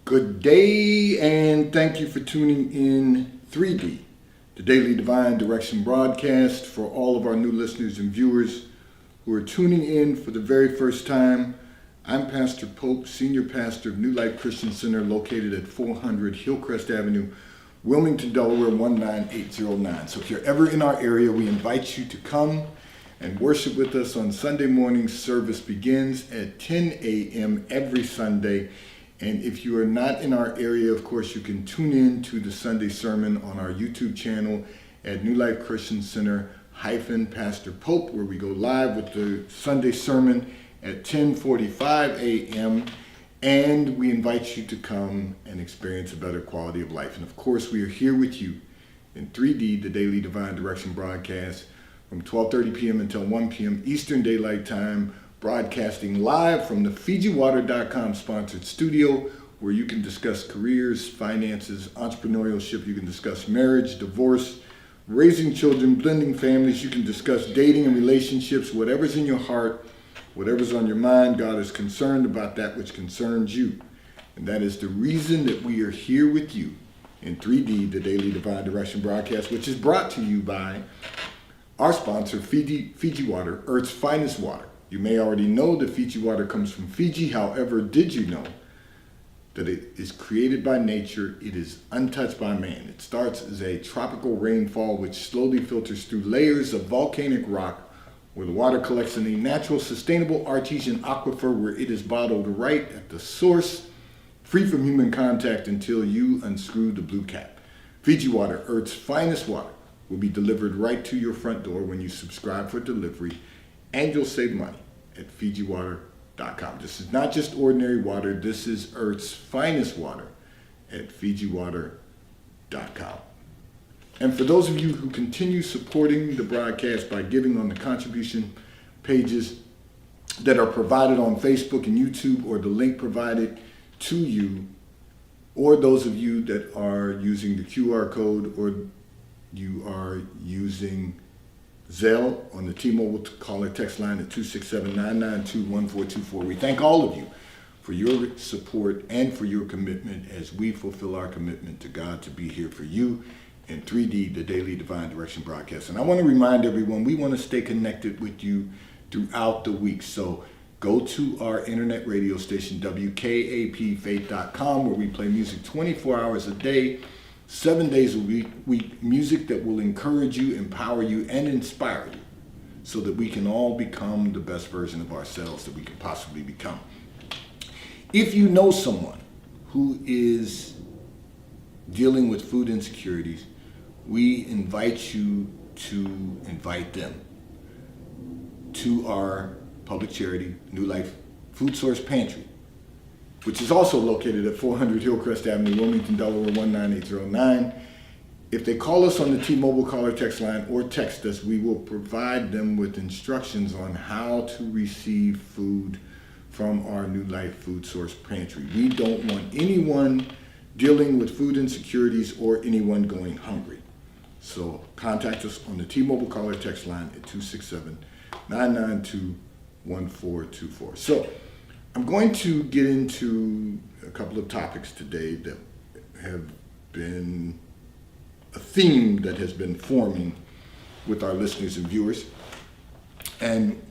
Good day, and thank you for tuning in 3D, the Daily Divine Direction broadcast. For all of our new listeners and viewers who are tuning in for the very first time, I'm Pastor Pope, Senior Pastor of New Life Christian Center, located at 400 Hillcrest Avenue, Wilmington, Delaware, 19809. So if you're ever in our area, we invite you to come and worship with us on Sunday morning. Service begins at 10 a.m. every Sunday. And if you are not in our area, of course, you can tune in to the Sunday sermon on our YouTube channel at New Life Christian Center Pastor Pope, where we go live with the Sunday sermon at 10:45 a.m. And we invite you to come and experience a better quality of life. And of course, we are here with you in 3D, the Daily Divine Direction broadcast, from 12:30 p.m. until 1 p.m. Eastern Daylight Time, broadcasting live from the FijiWater.com sponsored studio, where you can discuss careers, finances, entrepreneurship. You can discuss marriage, divorce, raising children, blending families. You can discuss dating and relationships, whatever's in your heart, whatever's on your mind. God is concerned about that which concerns you. And that is the reason that we are here with you in 3D, the Daily Divine Direction broadcast, which is brought to you by our sponsor, Fiji Water, Earth's finest water. You may already know that Fiji water comes from Fiji. However, did you know that it is created by nature? It is untouched by man. It starts as a tropical rainfall which slowly filters through layers of volcanic rock, where the water collects in a natural, sustainable artesian aquifer, where it is bottled right at the source, free from human contact until you unscrew the blue cap. Fiji Water, Earth's finest water, will be delivered right to your front door when you subscribe for delivery, and you'll save money at FijiWater.com. This is not just ordinary water. This is Earth's finest water at FijiWater.com. And for those of you who continue supporting the broadcast by giving on the contribution pages that are provided on Facebook and YouTube, or the link provided to you, or those of you that are using the QR code, or you are using Zelle on the T-Mobile caller text line at 267-992-1424. We thank all of you for your support and for your commitment as we fulfill our commitment to God to be here for you in 3D, the Daily Divine Direction broadcast. And I want to remind everyone, we want to stay connected with you throughout the week. So go to our internet radio station, WKAPFaith.com, where we play music 24 hours a day, 7 days a week, music that will encourage you, empower you, and inspire you, so that we can all become the best version of ourselves that we can possibly become. If you know someone who is dealing with food insecurities, we invite you to invite them to our public charity, New Life Food Source Pantry, which is also located at 400 Hillcrest Avenue, Wilmington, Delaware, 19809. If they call us on the T-Mobile caller text line or text us, we will provide them with instructions on how to receive food from our New Life Food Source Pantry. We don't want anyone dealing with food insecurities or anyone going hungry. So contact us on the T-Mobile caller text line at 267-992-1424. So I'm going to get into a couple of topics today that have been a theme that has been forming with our listeners and viewers. And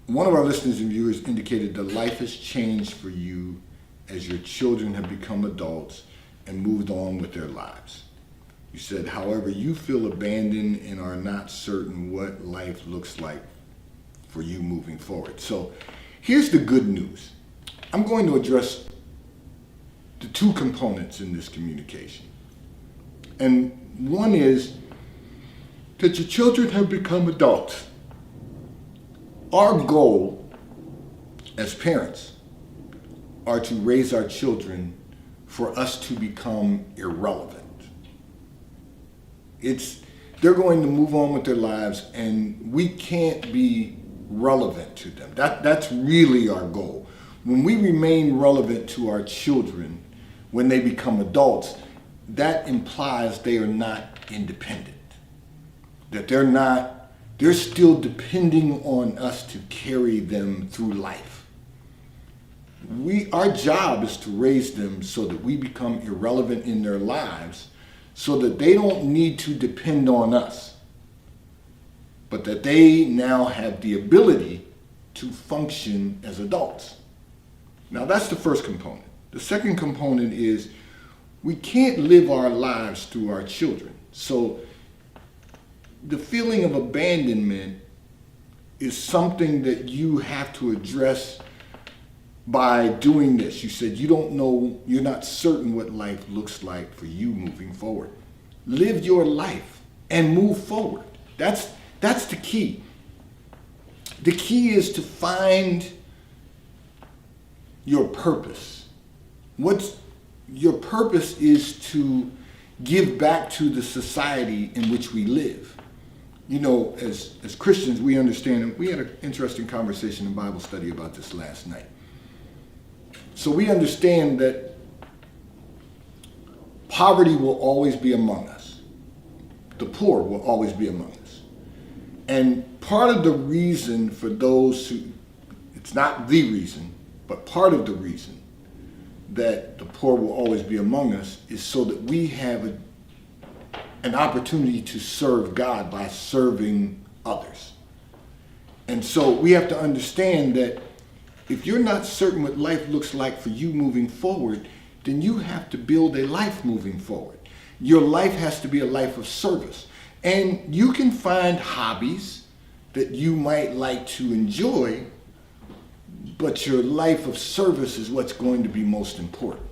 one of our listeners and viewers indicated that life has changed for you as your children have become adults and moved on with their lives. You said, however, you feel abandoned and are not certain what life looks like for you moving forward. So here's the good news. I'm going to address the two components in this communication. And one is that your children have become adults. Our goal as parents are to raise our children for us to become irrelevant. They're going to move on with their lives, and we can't be relevant to them. That's really our goal. When we remain relevant to our children when they become adults, that implies they are not independent. That they're still depending on us to carry them through life. Our job is to raise them so that we become irrelevant in their lives, so that they don't need to depend on us, but that they now have the ability to function as adults. Now that's the first component. The second component is we can't live our lives through our children. So the feeling of abandonment is something that you have to address by doing this. You said you don't know, you're not certain what life looks like for you moving forward. Live your life and move forward. That's the key. The key is to find your purpose. Your purpose is to give back to the society in which we live. You know, as Christians, we understand, and we had an interesting conversation in Bible study about this last night. So we understand that poverty will always be among us. The poor will always be among us. And part of the reason for those who, it's not the reason, but part of the reason that the poor will always be among us is so that we have an opportunity to serve God by serving others. And so we have to understand that if you're not certain what life looks like for you moving forward, then you have to build a life moving forward. Your life has to be a life of service. And you can find hobbies that you might like to enjoy, but your life of service is what's going to be most important.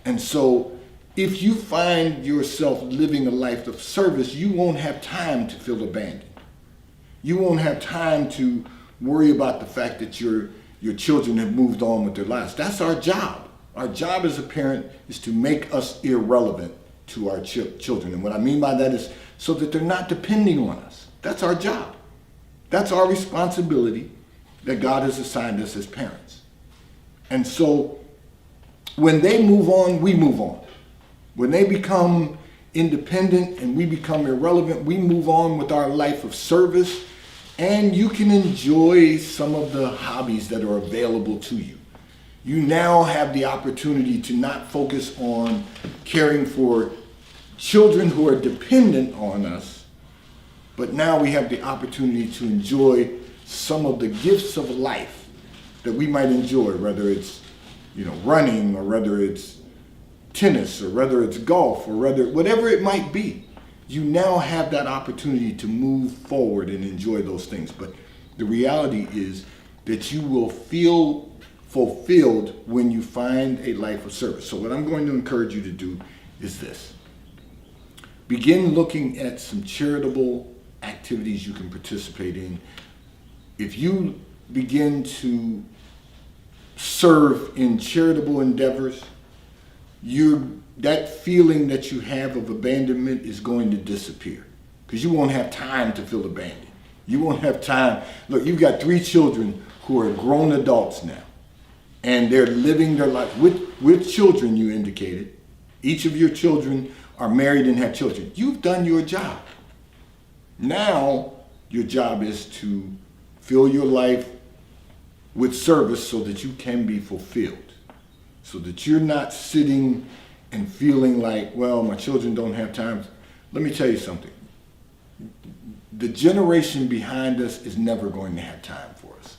And so if you find yourself living a life of service, you won't have time to feel abandoned. You won't have time to worry about the fact that your children have moved on with their lives. That's our job. Our job as a parent is to make us irrelevant to our children. And what I mean by that is so that they're not depending on us. That's our job. That's our responsibility that God has assigned us as parents. And so when they move on, we move on. When they become independent and we become irrelevant, we move on with our life of service, and you can enjoy some of the hobbies that are available to you. You now have the opportunity to not focus on caring for children who are dependent on us, but now we have the opportunity to enjoy some of the gifts of life that we might enjoy, whether it's, running, or whether it's tennis, or whether it's golf, or whatever it might be. You now have that opportunity to move forward and enjoy those things. But the reality is that you will feel fulfilled when you find a life of service. So what I'm going to encourage you to do is this. Begin looking at some charitable activities you can participate in. If you begin to serve in charitable endeavors, that feeling that you have of abandonment is going to disappear, because you won't have time to feel abandoned. You won't have time. Look, you've got 3 children who are grown adults now, and they're living their life with children, you indicated. Each of your children are married and have children. You've done your job. Now, your job is to fill your life with service so that you can be fulfilled. So that you're not sitting and feeling like, well, my children don't have time. Let me tell you something. The generation behind us is never going to have time for us,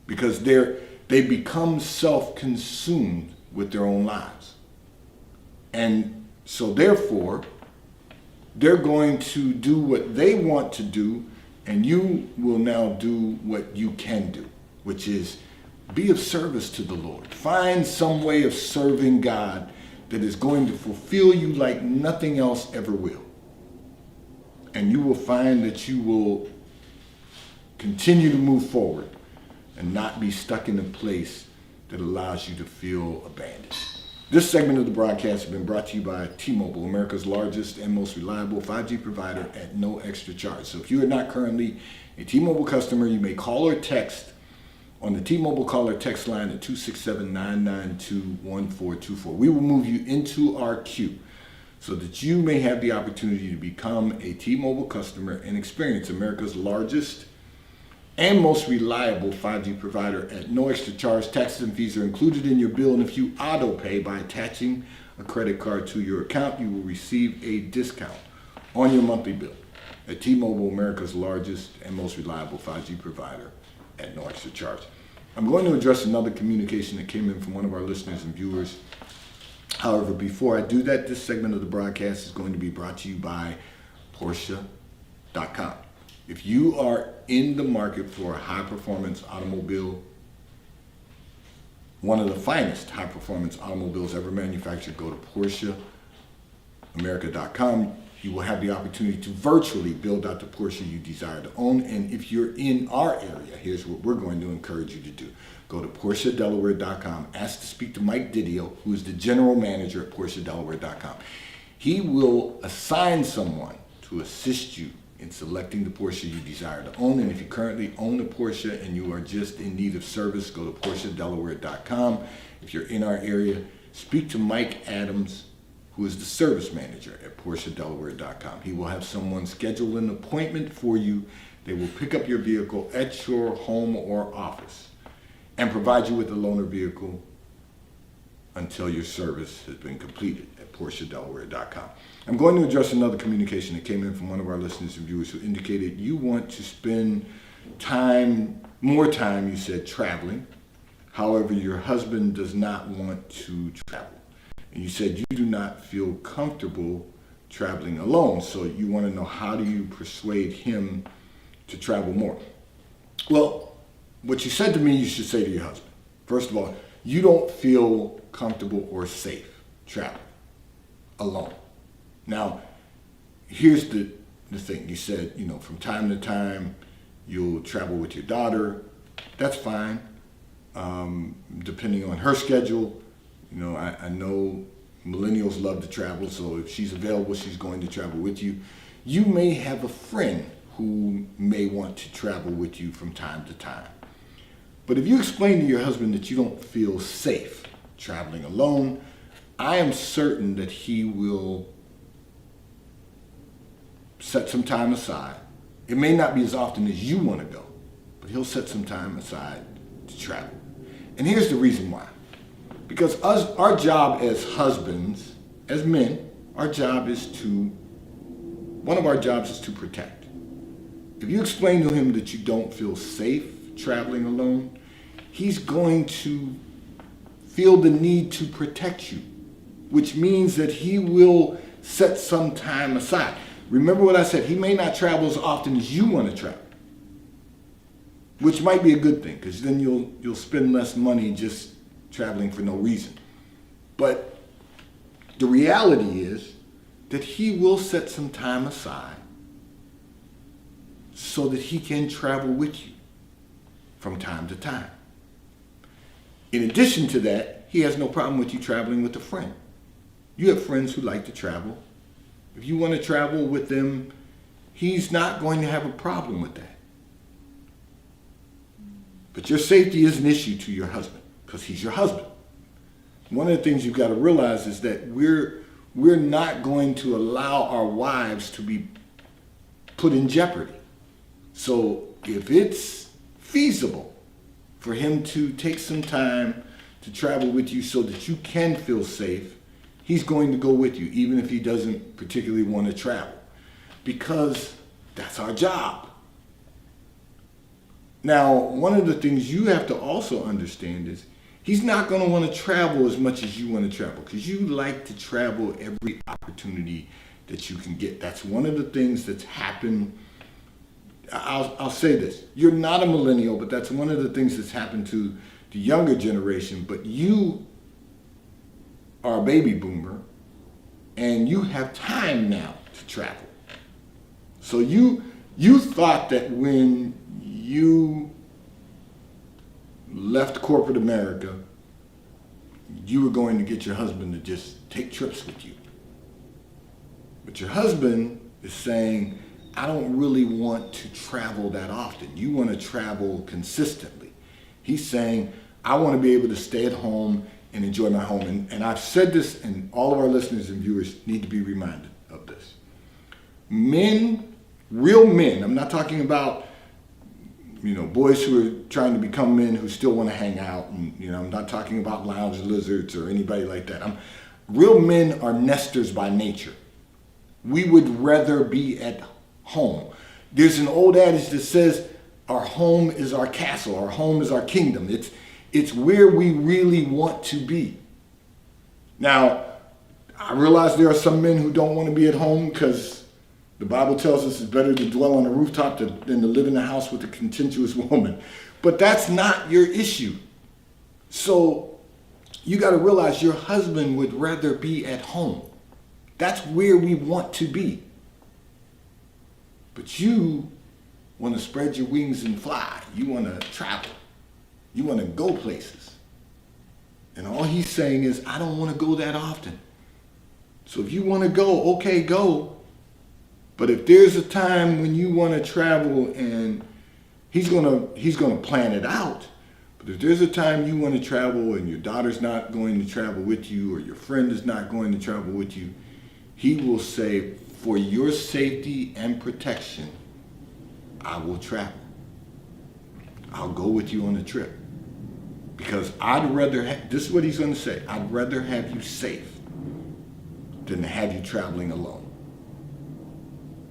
because they become self-consumed with their own lives. And so therefore, they're going to do what they want to do, and you will now do what you can do, which is be of service to the Lord. Find some way of serving God that is going to fulfill you like nothing else ever will. And you will find that you will continue to move forward and not be stuck in a place that allows you to feel abandoned. This segment of the broadcast has been brought to you by T-Mobile, America's largest and most reliable 5G provider at no extra charge. So if you are not currently a T-Mobile customer, you may call or text on the T-Mobile caller text line at 267-992-1424. We will move you into our queue so that you may have the opportunity to become a T-Mobile customer and experience America's largest and most reliable 5G provider at no extra charge. Taxes and fees are included in your bill, and if you auto pay by attaching a credit card to your account, you will receive a discount on your monthly bill at T-Mobile, America's largest and most reliable 5G provider at no extra charge. I'm going to address another communication that came in from one of our listeners and viewers. However, before I do that, this segment of the broadcast is going to be brought to you by Porsche.com. If you are in the market for a high-performance automobile, one of the finest high-performance automobiles ever manufactured, go to PorscheAmerica.com. You will have the opportunity to virtually build out the Porsche you desire to own. And if you're in our area, here's what we're going to encourage you to do. Go to PorscheDelaware.com. Ask to speak to Mike Didio, who is the general manager at PorscheDelaware.com. He will assign someone to assist you in selecting the Porsche you desire to own. And if you currently own a Porsche and you are just in need of service, go to PorscheDelaware.com. If you're in our area, speak to Mike Adams, who is the service manager at PorscheDelaware.com. He will have someone schedule an appointment for you. They will pick up your vehicle at your home or office and provide you with a loaner vehicle until your service has been completed at PorscheDelaware.com. I'm going to address another communication that came in from one of our listeners and viewers who indicated you want to spend more time, you said, traveling. However, your husband does not want to travel. And you said you do not feel comfortable traveling alone. So you want to know, how do you persuade him to travel more? Well, what you said to me, you should say to your husband. First of all, you don't feel comfortable or safe traveling alone. Now, here's the thing. You said, from time to time, you'll travel with your daughter. That's fine. Depending on her schedule. I know millennials love to travel, so if she's available, she's going to travel with you. You may have a friend who may want to travel with you from time to time. But if you explain to your husband that you don't feel safe traveling alone, I am certain that he will set some time aside. It may not be as often as you want to go, but he'll set some time aside to travel. And here's the reason why. Because our job as husbands, as men, one of our jobs is to protect. If you explain to him that you don't feel safe traveling alone, he's going to feel the need to protect you, which means that he will set some time aside. Remember what I said, he may not travel as often as you want to travel, which might be a good thing, because then you'll spend less money just traveling for no reason. But the reality is that he will set some time aside so that he can travel with you from time to time. In addition to that, he has no problem with you traveling with a friend. You have friends who like to travel. If you want to travel with them, he's not going to have a problem with that. But your safety is an issue to your husband, because he's your husband. One of the things you've got to realize is that we're not going to allow our wives to be put in jeopardy. So if it's feasible for him to take some time to travel with you so that you can feel safe, he's going to go with you, even if he doesn't particularly want to travel, because that's our job. Now, one of the things you have to also understand is he's not going to want to travel as much as you want to travel, because you like to travel every opportunity that you can get. That's one of the things that's happened. I'll say this. You're not a millennial, but that's one of the things that's happened to the younger generation. But you are a baby boomer, and you have time now to travel. So you thought that when you left corporate America, you were going to get your husband to just take trips with you. But your husband is saying, I don't really want to travel that often. You want to travel consistently. He's saying, I want to be able to stay at home and enjoy my home. And I've said this, and all of our listeners and viewers need to be reminded of this. Men, real men, I'm not talking about boys who are trying to become men who still want to hang out. And, I'm not talking about lounge lizards or anybody like that. Real men are nesters by nature. We would rather be at home. There's an old adage that says our home is our castle, our home is our kingdom. It's where we really want to be. Now, I realize there are some men who don't want to be at home because the Bible tells us it's better to dwell on a rooftop than to live in a house with a contentious woman. But that's not your issue. So you got to realize your husband would rather be at home. That's where we want to be. But you want to spread your wings and fly. You want to travel. You want to go places. And all he's saying is, I don't want to go that often. So if you want to go, okay, go. But if there's a time when you want to travel, and he's gonna plan it out. But if there's a time you want to travel and your daughter's not going to travel with you, or your friend is not going to travel with you, he will say, for your safety and protection, I will travel. I'll go with you on the trip. Because I'd rather, this is what he's going to say, I'd rather have you safe than to have you traveling alone.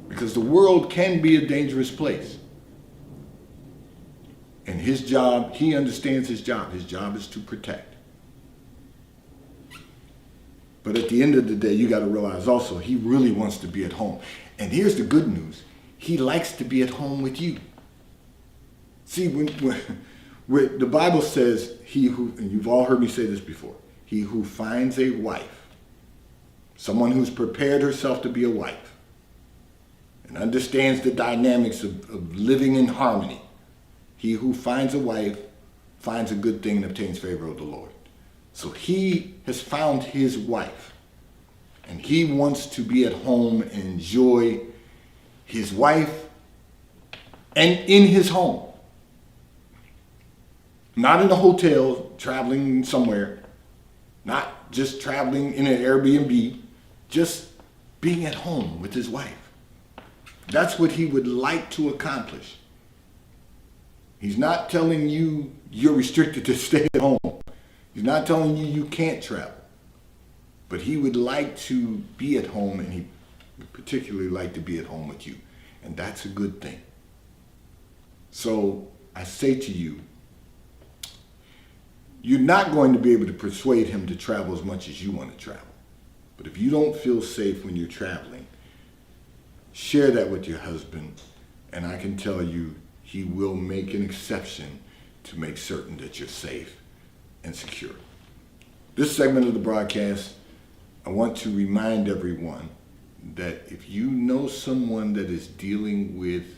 Because the world can be a dangerous place. And his job, he understands his job. His job is to protect. But at the end of the day, you got to realize also, he really wants to be at home. And here's the good news. He likes to be at home with you. See, when the Bible says, and you've all heard me say this before, he who finds a wife, someone who's prepared herself to be a wife, and understands the dynamics of living in harmony, he who finds a wife finds a good thing and obtains favor of the Lord. So he has found his wife, and he wants to be at home and enjoy his wife and in his home. Not in a hotel, traveling somewhere, not just traveling in an Airbnb, just being at home with his wife. That's what he would like to accomplish. He's not telling you you're restricted to stay at home. He's not telling you you can't travel. But he would like to be at home, and he would particularly like to be at home with you. And that's a good thing. So I say to you, you're not going to be able to persuade him to travel as much as you want to travel. But if you don't feel safe when you're traveling, share that with your husband, and I can tell you he will make an exception to make certain that you're safe and secure. This segment of the broadcast, I want to remind everyone that if you know someone that is dealing with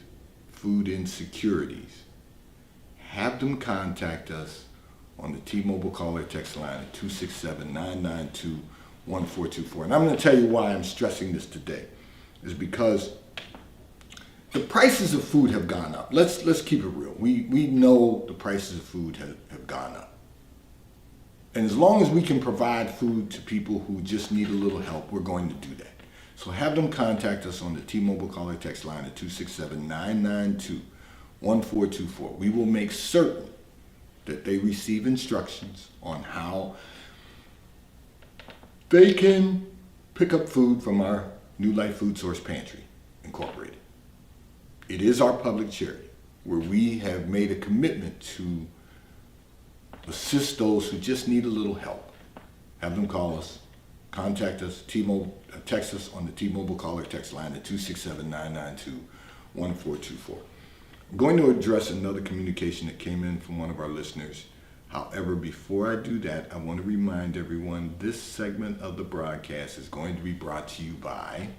food insecurities, have them contact us on the T-Mobile call or text line at 267-992-1424. And I'm going to tell you why I'm stressing this today. Is because the prices of food have gone up. Let's keep it real. We know the prices of food have gone up. And as long as we can provide food to people who just need a little help, we're going to do that. So have them contact us on the T-Mobile call or text line at 267-992-1424. We will make certain that they receive instructions on how they can pick up food from our New Life Food Source Pantry, Incorporated. It is our public charity where we have made a commitment to assist those who just need a little help. Have them call us, contact us, text us on the T-Mobile call or text line at 267-992-1424. I'm going to address another communication that came in from one of our listeners. However, before I do that, I want to remind everyone this segment of the broadcast is going to be brought to you by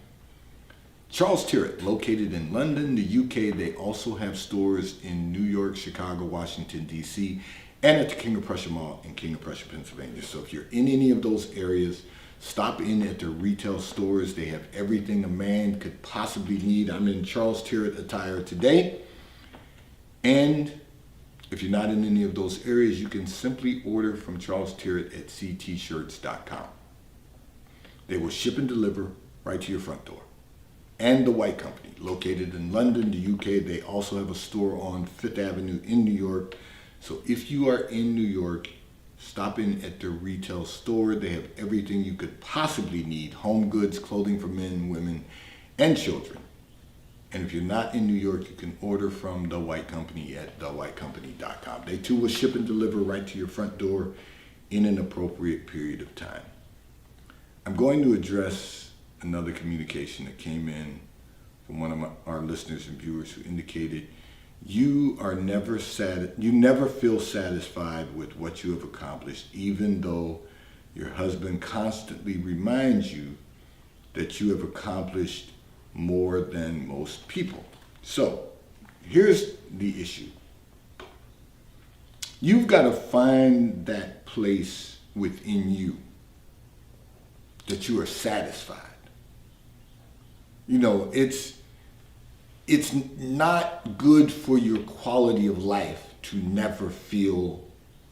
Charles Tyrwhitt, located in London, the UK. They also have stores in New York, Chicago, Washington, D.C., and at the King of Prussia Mall in King of Prussia, Pennsylvania. So if you're in any of those areas, stop in at their retail stores. They have everything a man could possibly need. I'm in Charles Tyrwhitt attire today. And if you're not in any of those areas, you can simply order from Charles Tyrwhitt at ctshirts.com. They will ship and deliver right to your front door. and The White Company, located in London, the UK. They also have a store on Fifth Avenue in New York. So if you are in New York, stop in at their retail store. They have everything you could possibly need: home goods, clothing for men, women, and children. And if you're not in New York, you can order from The White Company at thewhitecompany.com. They too will ship and deliver right to your front door in an appropriate period of time. I'm going to address another communication that came in from one of our listeners and viewers who indicated you never feel satisfied with what you have accomplished, even though your husband constantly reminds you that you have accomplished more than most people. So here's the issue. You've got to find that place within you that you are satisfied. You know, it's not good for your quality of life to never feel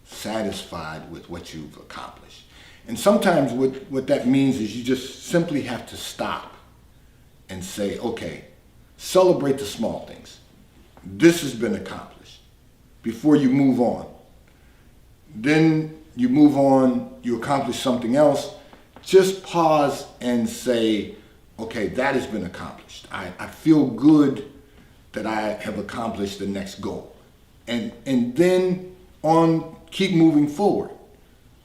satisfied with what you've accomplished. And sometimes what that means is you just simply have to stop and say, okay, celebrate the small things. This has been accomplished before you move on. Then you move on, you accomplish something else. Just pause and say, okay, that has been accomplished. I feel good that I have accomplished the next goal. And then keep moving forward.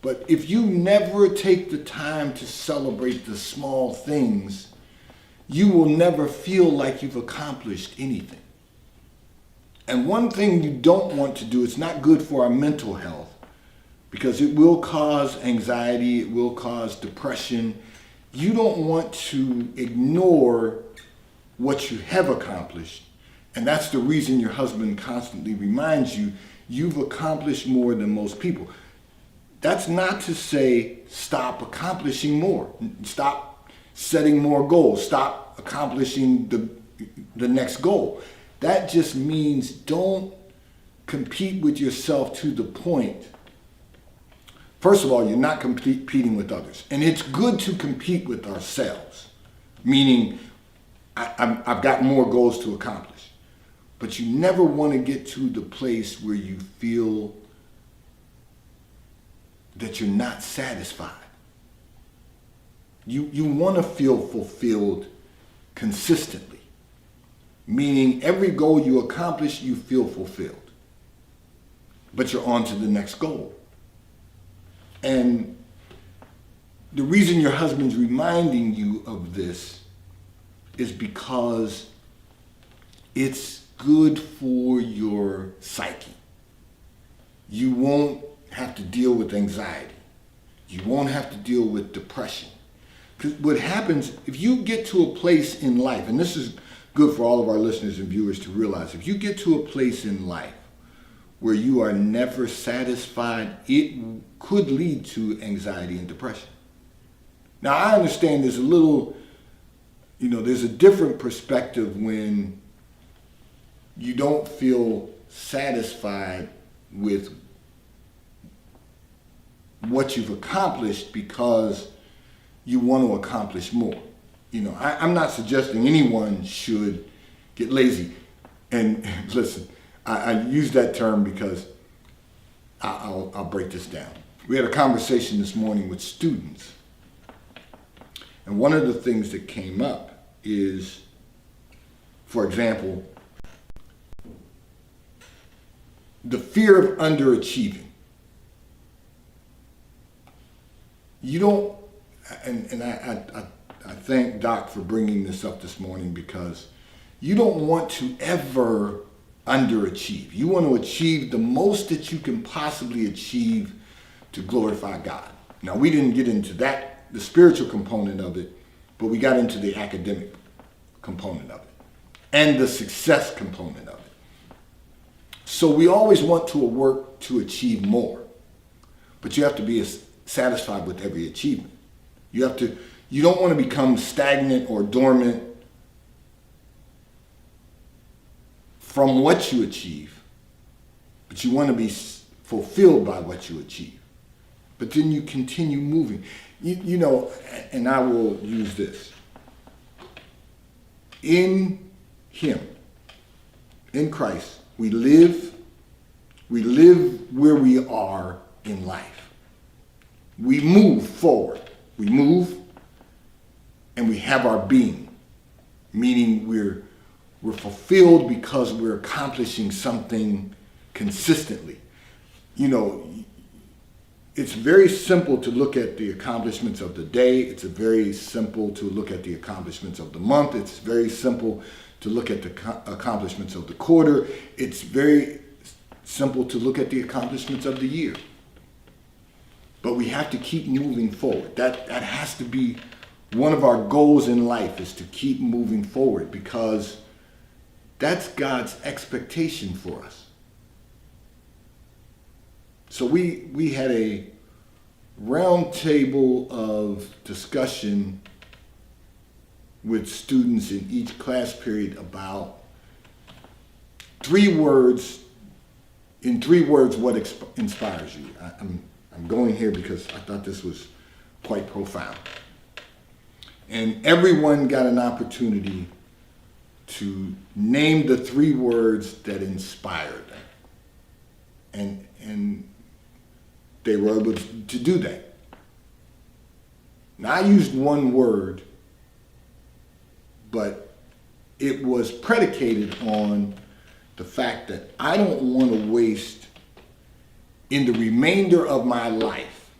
But if you never take the time to celebrate the small things, you will never feel like you've accomplished anything. And one thing you don't want to do, it's not good for our mental health, because it will cause anxiety, it will cause depression. You don't want to ignore what you have accomplished. And that's the reason your husband constantly reminds you, you've accomplished more than most people. That's not to say stop accomplishing more. Stop setting more goals. Stop accomplishing the next goal. That just means don't compete with yourself to the point. First of all, you're not competing with others. And it's good to compete with ourselves, meaning I've got more goals to accomplish. But you never want to get to the place where you feel that you're not satisfied. You want to feel fulfilled consistently, meaning every goal you accomplish, you feel fulfilled. But you're on to the next goal. And the reason your husband's reminding you of this is because it's good for your psyche. You won't have to deal with anxiety. You won't have to deal with depression. Because what happens, if you get to a place in life, and this is good for all of our listeners and viewers to realize, if you get to a place in life where you are never satisfied, it could lead to anxiety and depression. Now, I understand there's a different perspective when you don't feel satisfied with what you've accomplished because you want to accomplish more. I'm not suggesting anyone should get lazy. And listen, I use that term because I'll break this down. We had a conversation this morning with students. And one of the things that came up is, for example, the fear of underachieving. You don't, and I thank Doc for bringing this up this morning, because you don't want to ever underachieve. You want to achieve the most that you can possibly achieve to glorify God. Now, we didn't get into that, the spiritual component of it, but we got into the academic component of it and the success component of it. So we always want to work to achieve more, but you have to be satisfied with every achievement. You don't want to become stagnant or dormant from what you achieve, but you want to be fulfilled by what you achieve. But then you continue moving. And I will use this. in him, in Christ, we live where we are in life. We move forward. We move and we have our being, meaning we're fulfilled because we're accomplishing something consistently. You know, it's very simple to look at the accomplishments of the day. It's very simple to look at the accomplishments of the month. It's very simple to look at the accomplishments of the quarter. It's very simple to look at the accomplishments of the year. But we have to keep moving forward. That has to be one of our goals in life, is to keep moving forward, because that's God's expectation for us. So we had a round table of discussion with students in each class period about 3 words. In 3 words, what inspires you? I'm going here because I thought this was quite profound. And everyone got an opportunity to name the 3 words that inspired them. And they were able to do that. Now, I used 1 word, but it was predicated on the fact that I don't want to waste, in the remainder of my life,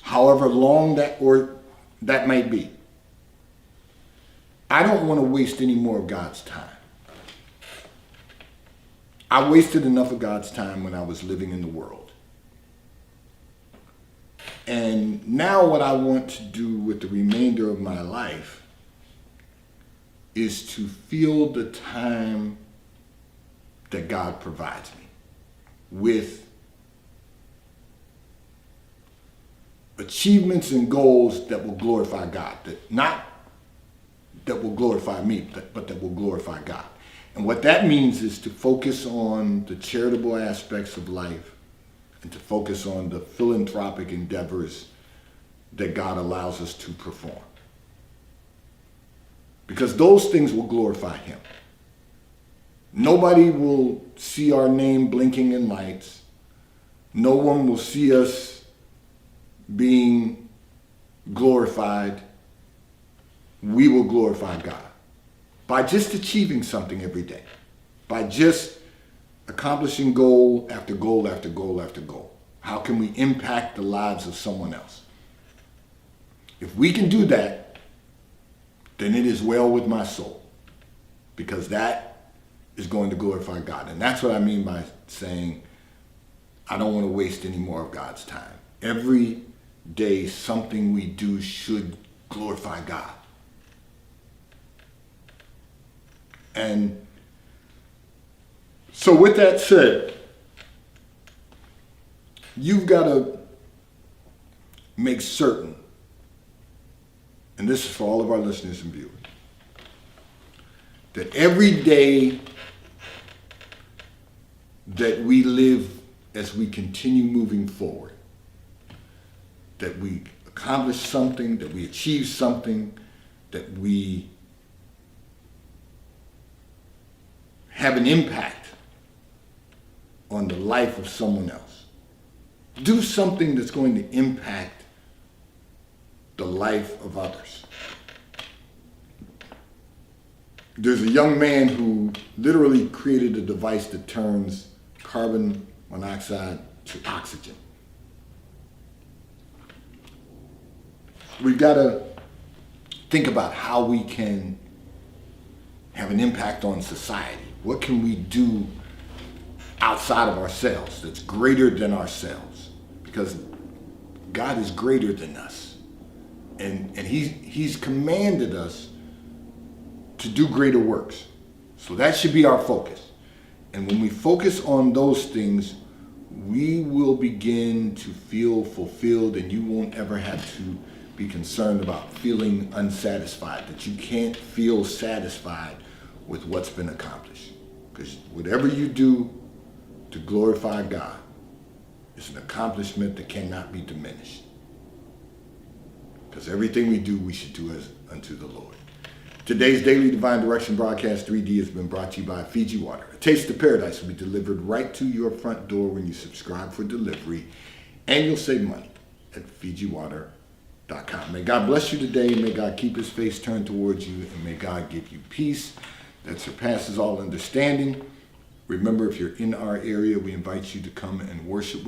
however long that might be, I don't want to waste any more of God's time. I wasted enough of God's time when I was living in the world. And now what I want to do with the remainder of my life is to fill the time that God provides me with achievements and goals that will glorify God, not that will glorify me, but that will glorify God. And what that means is to focus on the charitable aspects of life and to focus on the philanthropic endeavors that God allows us to perform. Because those things will glorify him. Nobody will see our name blinking in lights. No one will see us being glorified. We will glorify God by just achieving something every day, by just accomplishing goal after goal after goal after goal. How can we impact the lives of someone else? If we can do that, then it is well with my soul, because that is going to glorify God. And that's what I mean by saying I don't want to waste any more of God's time. Every day, something we do should glorify God. And so with that said, you've got to make certain, and this is for all of our listeners and viewers, that every day that we live as we continue moving forward, that we accomplish something, that we achieve something, that we have an impact on the life of someone else. Do something that's going to impact the life of others. There's a young man who literally created a device that turns carbon monoxide to oxygen. We've got to think about how we can have an impact on society. What can we do outside of ourselves that's greater than ourselves? Because God is greater than us. And he's commanded us to do greater works. So that should be our focus. And when we focus on those things, we will begin to feel fulfilled, and you won't ever have to be concerned about feeling unsatisfied, that you can't feel satisfied with what's been accomplished. Because whatever you do to glorify God is an accomplishment that cannot be diminished. Because everything we do, we should do as unto the Lord. Today's Daily Divine Direction Broadcast 3D has been brought to you by Fiji Water. A taste of paradise will be delivered right to your front door when you subscribe for delivery, and you'll save money at FijiWater.com. May God bless you today. May God keep his face turned towards you, and may God give you peace that surpasses all understanding. Remember, if you're in our area, we invite you to come and worship with